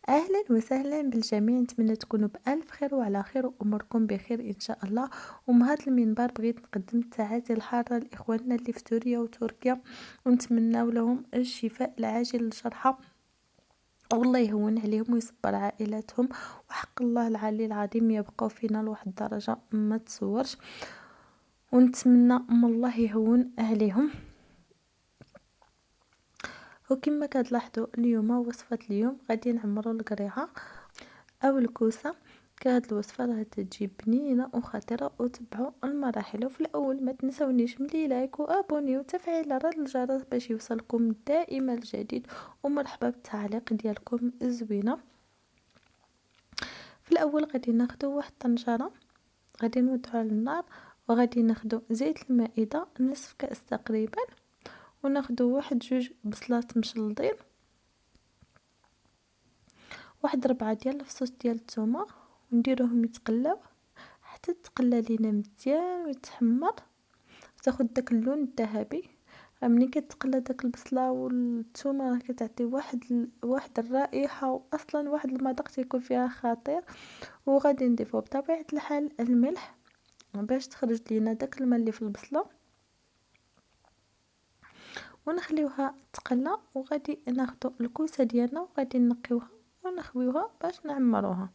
أهلا وسهلا بالجميع، نتمنى تكونوا بألف خير وعلى خير وأموركم بخير إن شاء الله. ومن هذا المنبر بغيت نقدم التعازي الحارة لإخواننا اللي في سوريا وتركيا، ونتمنى لهم الشفاء العاجل للجرحى، والله يهون عليهم ويصبر عائلاتهم. وحق الله العلي العظيم يبقوا فينا لواحد الدرجة ما تصورش، ونتمنى من الله يهون عليهم. وكما كتلاحظوا اليوم وصفة اليوم غادي نعمروا القريعة او الكوسه. كهاد الوصفه راه تجي بنينه وخطيره، وتبعوا المراحل. وفي الاول ما تنسونيش ملي لايك وابوني وتفعيل زر الجرس باش يوصلكم دائما الجديد، ومرحبا بالتعليق ديالكم الزوينه. في الاول غادي ناخذ واحد الطنجره، غادي نوضعها على النار، وغادي ناخذ زيت المائده نصف كاس تقريبا، وناخذ واحد جوج بصلات مشلضين، واحد 4 ديال الفصوص ديال الثومه، ونديروهم يتقلاو حتى تقلى لينا مزيان ويتحمر وتاخد داك اللون الذهبي. ملي كتقلى داك البصله والثومه راه كتعطي واحد الرائحه، واصلا واحد المذاق تيكون فيها خطير. وغادي نضيفو بطبيعه الحال الملح باش تخرج لينا داك الماء اللي في البصله، ونخليوها تقلى. وغادي ناخدو الكوسه ديالنا وغادي نقيوها ونخويوها باش نعمروها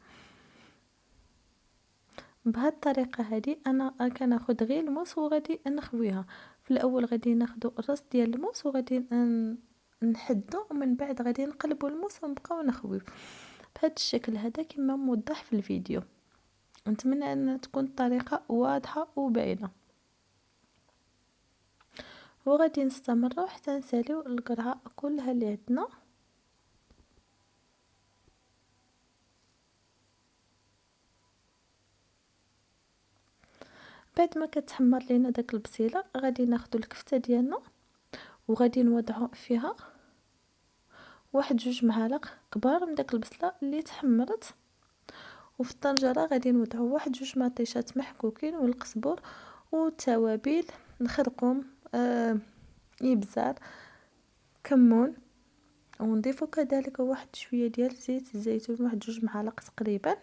بهاد الطريقه هذه. انا كناخذ غير الموس وغادي نخويها. في الاول غادي ناخذ الراس ديال الموس وغادي نحدو، ومن بعد غادي نقلبوا الموس ونبقاو نخويو بهذا الشكل هذا كما موضح في الفيديو. نتمنى ان تكون الطريقه واضحه وباينه. وغادي نستمروا حتى نساليو القرعه كلها اللي عندنا. بعد ما كتحمر لينا داك البصيله غادي ناخذ الكفته ديالنا وغادي نوضعوا فيها واحد 2 معالق كبار من داك البصله اللي تحمرت. وفي الطنجره غادي نوضعوا واحد 2 مطيشات محكوكين والقزبر والتوابل، الخرقوم، ابزار، كمون. ونضيفوا كذلك واحد شويه ديال زيت الزيتون، واحد 2 معالق تقريبا.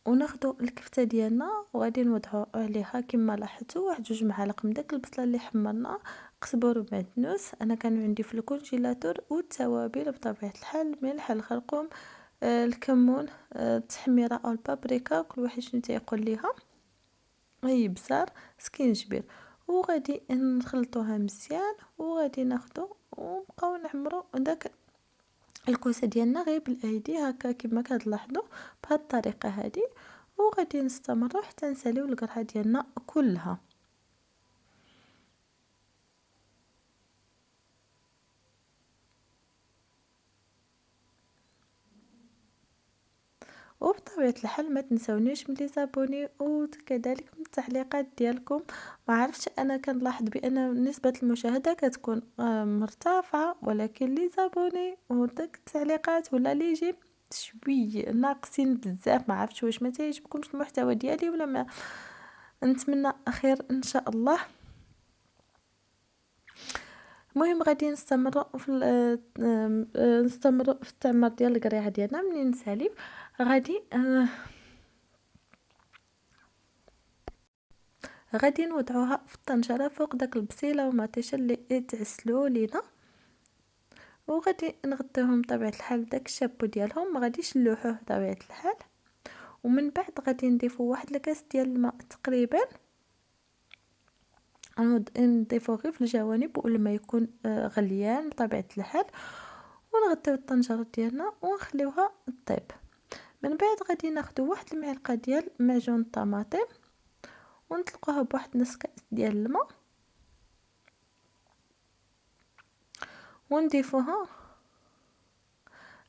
وناخذوا الكفته ديالنا وغادي نوضعوا عليها كما لاحظتوا واحد 2 معالق من داك البصله اللي حمرنا، قزبر ومعدنوس، انا كانوا عندي في الكونجيلاتور، والتوابل بطبيعه الحال الملح، الخرقوم، الكمون، التحميره او البابريكا، كل واحد شنو تيقول ليها، اي بزار، سكينجبير. وغادي نخلطوها مزيان، وغادي ناخذوا ونبقاو نعمروا داك الكوسه ديالنا غير بالايدي هكا كما كتلاحظوا بهذه الطريقه هذه. وغادي نستمروا حتى نساليو القرعه ديالنا كلها. وبطبيعه الحال ما تنسونيش من لي زابوني وكذلك من التعليقات ديالكم. ما عرفتش، انا كنلاحظ بان نسبه المشاهده كتكون مرتفعه، ولكن لي زابوني وداك التعليقات ولا لي جيم شويه ناقصين بزاف. ما عرفتش واش ما تعجبكمش المحتوى ديالي ولا ما. نتمنى خير ان شاء الله. المهم غادي نستمروا في التعمر ديال القريعه ديالنا. منين نسالي غادي نوضعوها في الطنجره فوق داك البصيله والمطيشه اللي تعسلوا لينا، وغادي نغطيوهم بطبيعه الحال بداك الشابو ديالهم، ما غاديش نلوحوه بطبيعه الحال. ومن بعد غادي نضيفوا واحد الكاس ديال الماء تقريبا، نضيفوه غير في الجوانب والماء يكون غليان بطبيعه الحال، ونغطيو الطنجره ديالنا ونخليوها طيب. من بعد غادي ناخذ واحد المعلقه ديال معجون الطماطم ونطلقوها بواحد نص كاس ديال الماء، ونضيفوها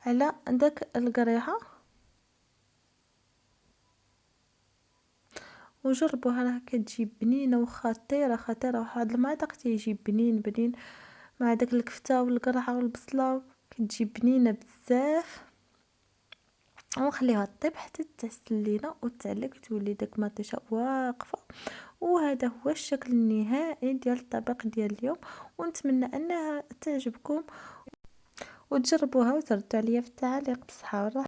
على داك القريحه. وجربوها راه كتجي بنينه وخطيره خطيره، واحد المذاق تيجي بنين مع داك الكفته والقرعه والبصله، كتجي بنينه بزاف. ونخليها طيب حتى تعسل لينا وتعلق تولي داك مطيشه واقفه. وهذا هو الشكل النهائي ديال الطبق ديال اليوم، ونتمنى انها تعجبكم. وتجربوها وتردوا عليا في التعاليق. بالصحة والراحة.